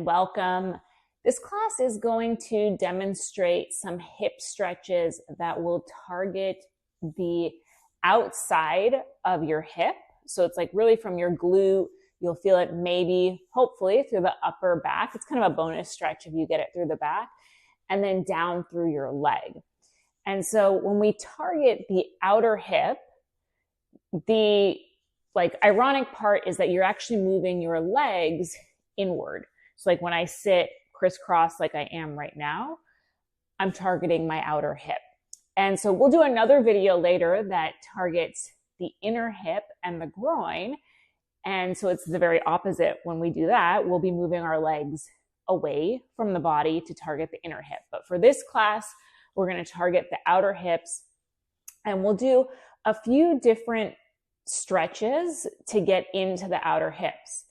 welcome. This class is going to demonstrate some hip stretches that will target the outside of your hip. So it's like really from your glute, you'll feel it maybe, hopefully, through the upper back. It's kind of a bonus stretch if you get it through the back, and then down through your leg. And so when we target the outer hip, the ironic part is that you're actually moving your legs inward. So like when I sit crisscross like I am right now, I'm targeting my outer hip. And so we'll do another video later that targets the inner hip and the groin. And so it's the very opposite. When we do that, we'll be moving our legs away from the body to target the inner hip. But for this class, we're going to target the outer hips, and we'll do a few different stretches to get into the outer hips.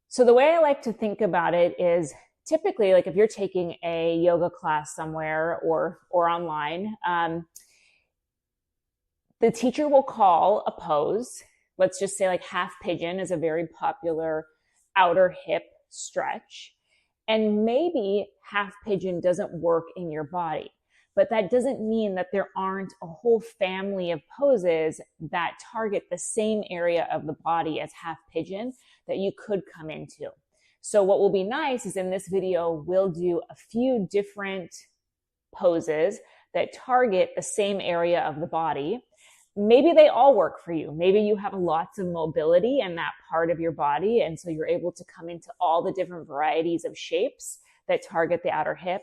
So the way I like to think about it is typically, like if you're taking a yoga class somewhere or online, the teacher will call a pose. Let's just say like half pigeon is a very popular outer hip stretch. And maybe half pigeon doesn't work in your body, but that doesn't mean that there aren't a whole family of poses that target the same area of the body as half pigeon that you could come into. So what will be nice is in this video, we'll do a few different poses that target the same area of the body. Maybe they all work for you. Maybe you have lots of mobility in that part of your body, and so you're able to come into all the different varieties of shapes that target the outer hip.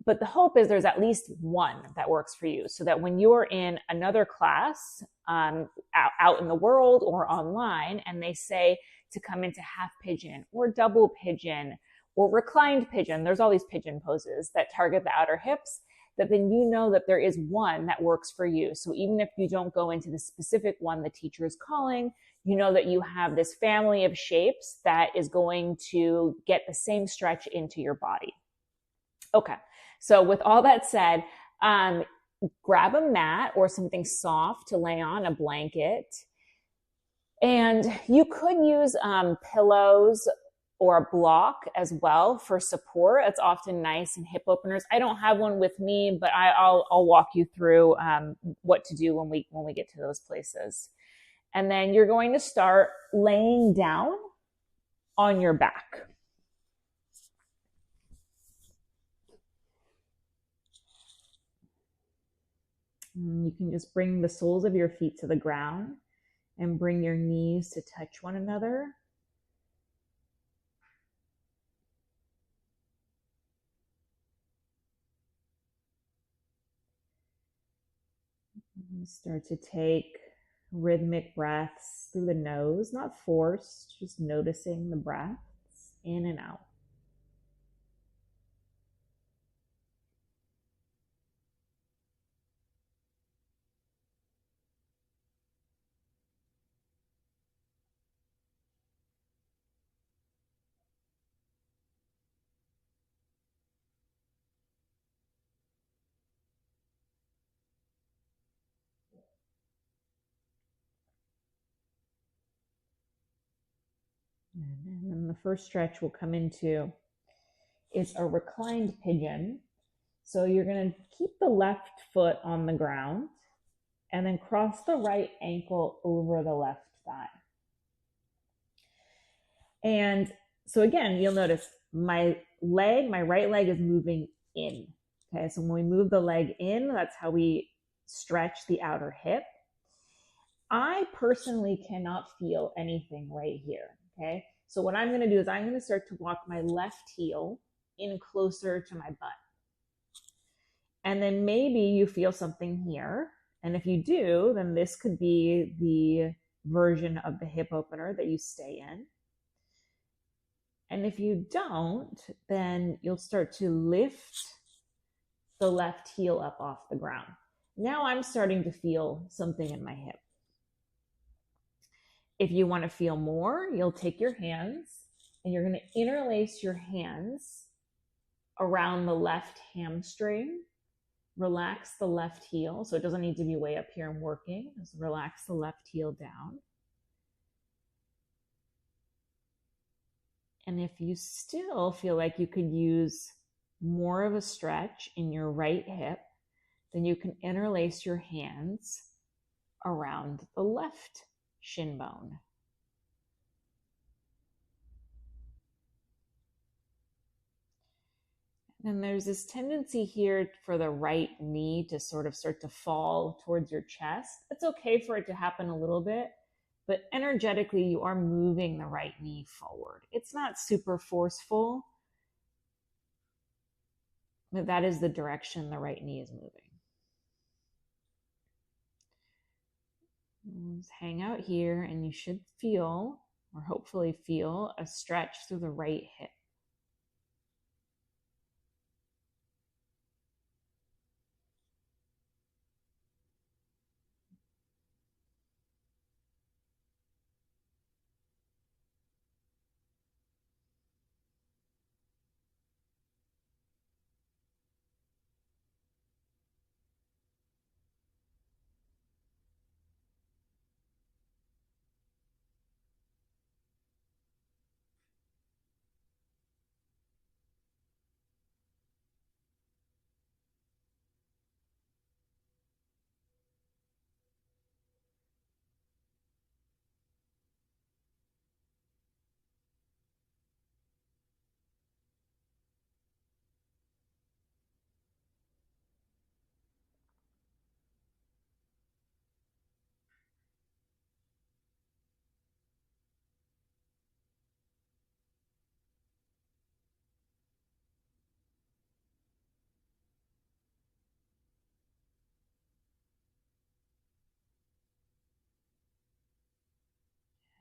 But the hope is there's at least one that works for you, so that when you're in another class out in the world or online, and they say to come into half pigeon or double pigeon or reclined pigeon, there's all these pigeon poses that target the outer hips, that then you know that there is one that works for you. So even if you don't go into the specific one the teacher is calling, you know that you have this family of shapes that is going to get the same stretch into your body. Okay, so with all that said, grab a mat or something soft to lay on, a blanket. And you could use pillows or a block as well for support. It's often nice in hip openers. I don't have one with me, but I'll walk you through what to do when we get to those places. And then you're going to start laying down on your back. And you can just bring the soles of your feet to the ground and bring your knees to touch one another. Start to take rhythmic breaths through the nose, not forced, just noticing the breaths in and out. And then the first stretch we'll come into is a reclined pigeon. So you're going to keep the left foot on the ground and then cross the right ankle over the left thigh. And so again, you'll notice my right leg is moving in. Okay, so when we move the leg in, that's how we stretch the outer hip. I personally cannot feel anything right here. Okay, so what I'm going to do is I'm going to start to walk my left heel in closer to my butt. And then maybe you feel something here. And if you do, then this could be the version of the hip opener that you stay in. And if you don't, then you'll start to lift the left heel up off the ground. Now I'm starting to feel something in my hip. If you want to feel more, you'll take your hands and you're going to interlace your hands around the left hamstring. Relax the left heel. So it doesn't need to be way up here and working. Just relax the left heel down. And if you still feel like you could use more of a stretch in your right hip, then you can interlace your hands around the left shin bone. And there's this tendency here for the right knee to sort of start to fall towards your chest. It's okay for it to happen a little bit, but energetically you are moving the right knee forward. It's not super forceful, but that is the direction the right knee is moving. Just hang out here and you should feel, or hopefully feel, a stretch through the right hip.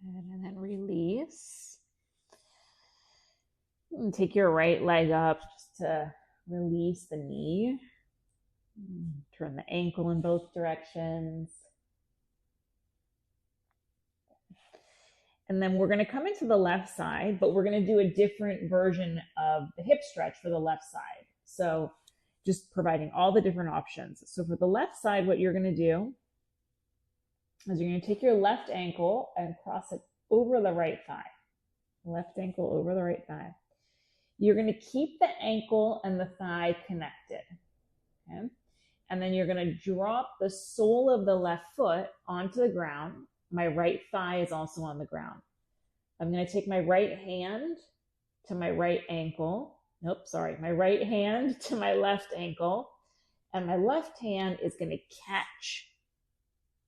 And then release. And take your right leg up just to release the knee. Turn the ankle in both directions. And then we're going to come into the left side, but we're going to do a different version of the hip stretch for the left side. So just providing all the different options. So for the left side, what you're going to do is you're going to take your left ankle and cross it over the right thigh. Left ankle over the right thigh. You're going to keep the ankle and the thigh connected. Okay? And then you're going to drop the sole of the left foot onto the ground. My right thigh is also on the ground. I'm going to take my right hand to my right ankle. My right hand to my left ankle. And my left hand is going to catch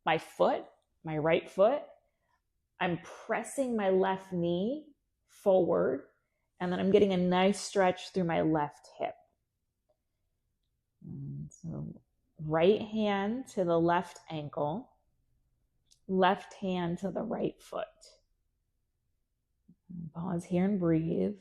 my foot, my right foot. I'm pressing my left knee forward. And then I'm getting a nice stretch through my left hip. And so right hand to the left ankle, left hand to the right foot. Pause here and breathe.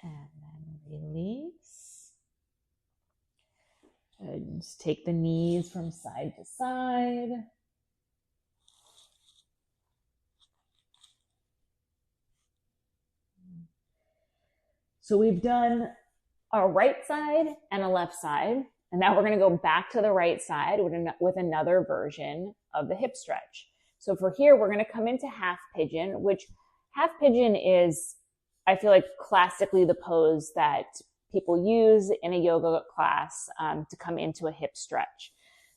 And then release. And just take the knees from side to side. So we've done a right side and a left side. And now we're going to go back to the right side with another version of the hip stretch. So for here, we're going to come into half pigeon, which half pigeon is, I feel like, classically the pose that people use in a yoga class to come into a hip stretch.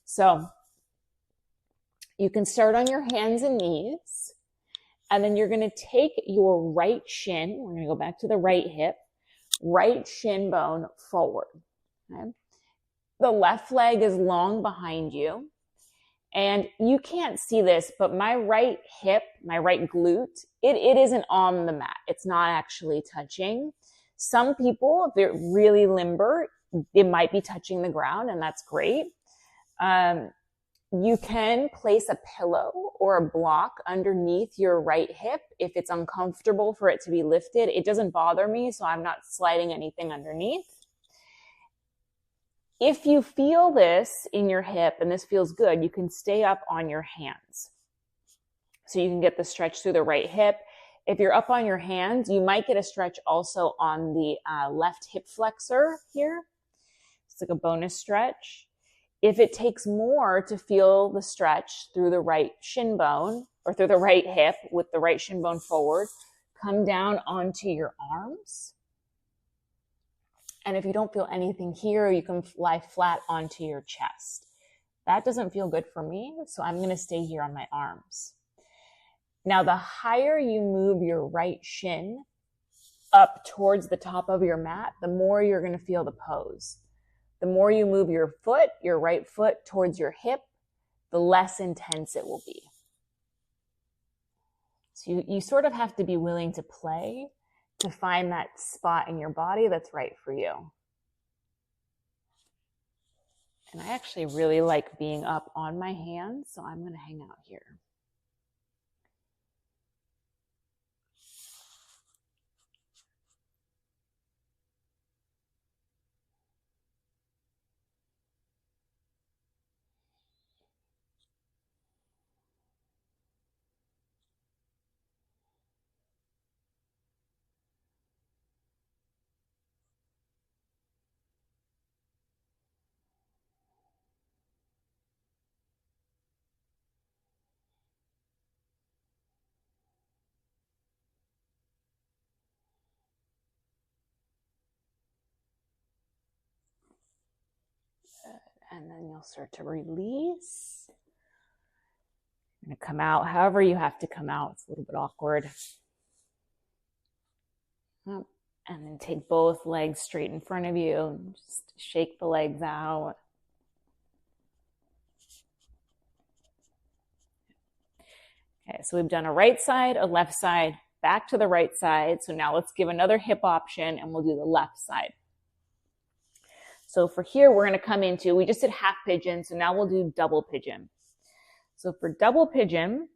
So you can start on your hands and knees, and then you're going to take your right shin. We're going to go back to the right hip. right shin bone forward. Okay? The left leg is long behind you. And you can't see this, but my right hip, my right glute, it isn't on the mat. It's not actually touching. Some people, if they're really limber, it might be touching the ground, and that's great. You can place a pillow or a block underneath your right hip if it's uncomfortable for it to be lifted. It doesn't bother me, so I'm not sliding anything underneath. If you feel this in your hip and this feels good, you can stay up on your hands. So you can get the stretch through the right hip. If you're up on your hands, you might get a stretch also on the left hip flexor here. It's like a bonus stretch. If it takes more to feel the stretch through the right shin bone or through the right hip with the right shin bone forward, come down onto your arms. And if you don't feel anything here, you can lie flat onto your chest. That doesn't feel good for me, so I'm going to stay here on my arms. Now, the higher you move your right shin up towards the top of your mat, the more you're going to feel the pose. The more you move your foot, your right foot towards your hip, the less intense it will be. So you sort of have to be willing to play to find that spot in your body that's right for you. And I actually really like being up on my hands, so I'm going to hang out here. And then you'll start to release. You're going to come out however you have to come out. It's a little bit awkward. And then take both legs straight in front of you. Just shake the legs out. Okay, so we've done a right side, a left side, back to the right side. So now let's give another hip option and we'll do the left side. So for here, we're going to come into, we just did half pigeon, so now we'll do double pigeon. So for double pigeon,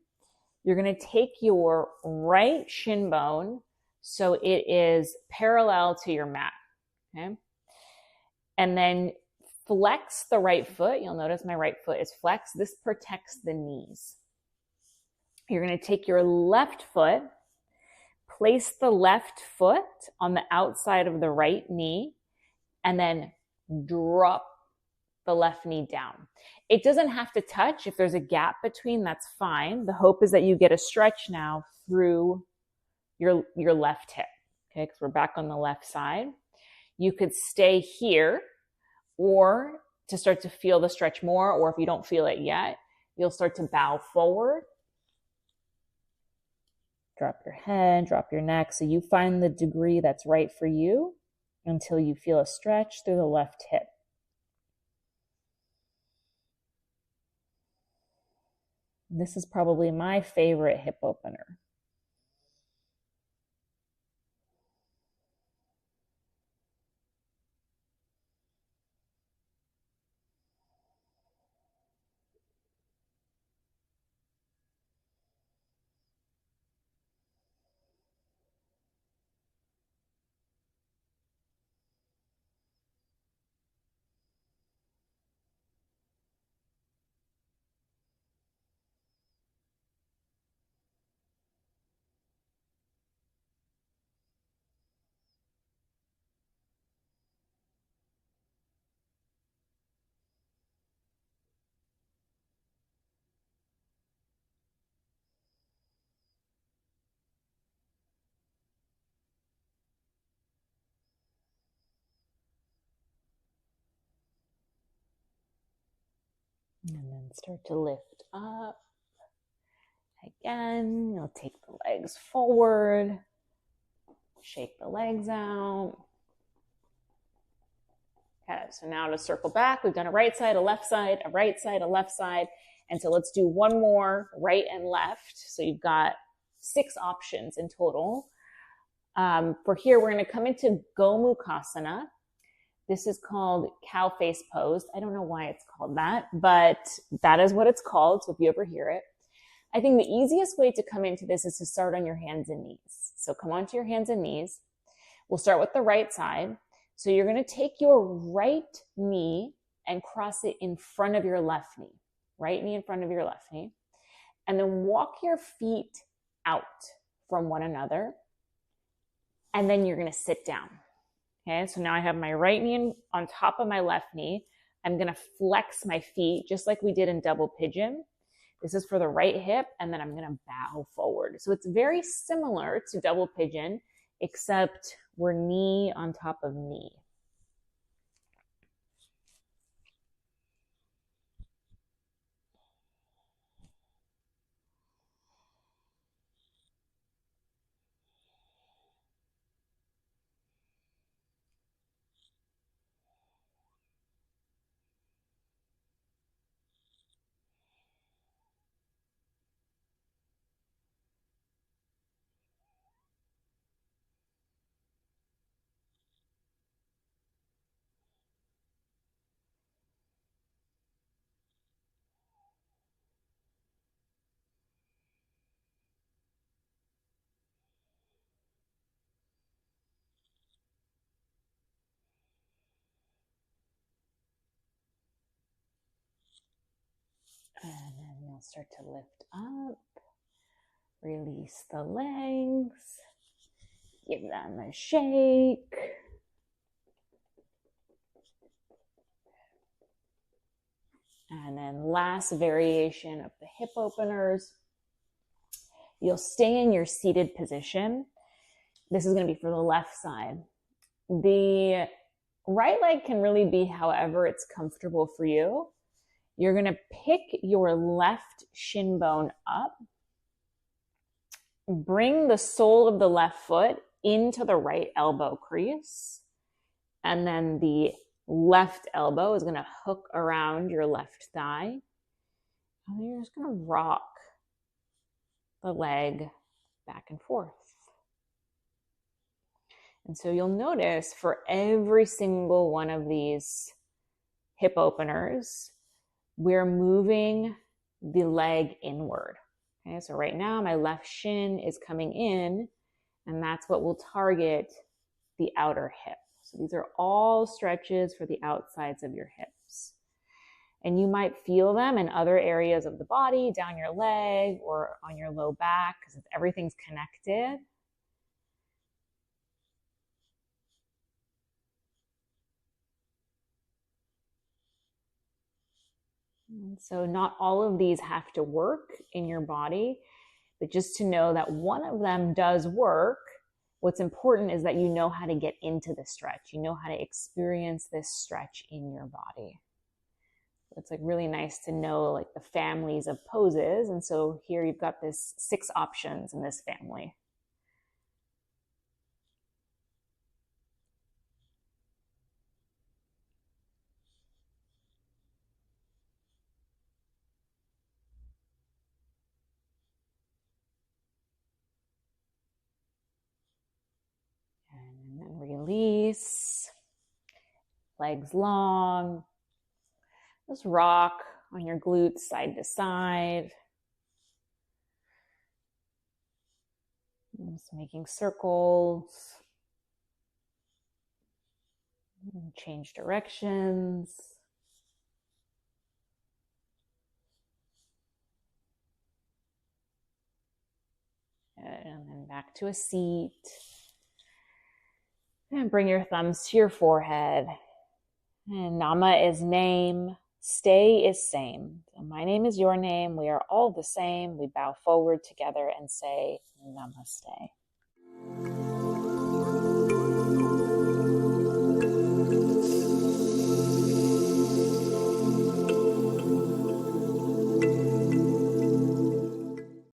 you're going to take your right shin bone so it is parallel to your mat, okay? And then flex the right foot. You'll notice my right foot is flexed. This protects the knees. You're going to take your left foot, place the left foot on the outside of the right knee, and then drop the left knee down. It doesn't have to touch. If there's a gap between, that's fine. The hope is that you get a stretch now through your left hip, okay? Because we're back on the left side. You could stay here, or to start to feel the stretch more, or if you don't feel it yet, you'll start to bow forward. Drop your head, drop your neck. So you find the degree that's right for you until you feel a stretch through the left hip. This is probably my favorite hip opener. And then start to lift up. Again, you'll take the legs forward, shake the legs out. Okay, so now to circle back, we've done a right side, a left side, a right side, a left side. And so let's do one more, right and left. So you've got 6 options in total. For here, we're going to come into Gomukhasana. This is called cow face pose. I don't know why it's called that, but that is what it's called. So if you ever hear it, I think the easiest way to come into this is to start on your hands and knees. So come onto your hands and knees. We'll start with the right side. So you're going to take your right knee and cross it in front of your left knee. Right knee in front of your left knee. And then walk your feet out from one another. And then you're going to sit down. Okay, so now I have my right knee on top of my left knee. I'm going to flex my feet just like we did in double pigeon. This is for the right hip, and then I'm going to bow forward. So it's very similar to double pigeon, except we're knee on top of knee. And then you'll start to lift up, release the legs, give them a shake. And then last variation of the hip openers. You'll stay in your seated position. This is going to be for the left side. The right leg can really be however it's comfortable for you. You're going to pick your left shin bone up, bring the sole of the left foot into the right elbow crease, and then the left elbow is going to hook around your left thigh. And then you're just going to rock the leg back and forth. And so you'll notice for every single one of these hip openers, we're moving the leg inward. Okay, so right now my left shin is coming in, and that's what will target the outer hip. So these are all stretches for the outsides of your hips. And you might feel them in other areas of the body, down your leg or on your low back, because everything's connected. And so not all of these have to work in your body, but just to know that one of them does work. What's important is that you know how to get into the stretch. You know how to experience this stretch in your body. It's like really nice to know like the families of poses. And so here you've got this 6 options in this family. And then release, legs long. Just rock on your glutes side to side. Just making circles. Change directions. And then back to a seat. And bring your thumbs to your forehead. And Nama is name. Stay is same. So my name is your name. We are all the same. We bow forward together and say Namaste.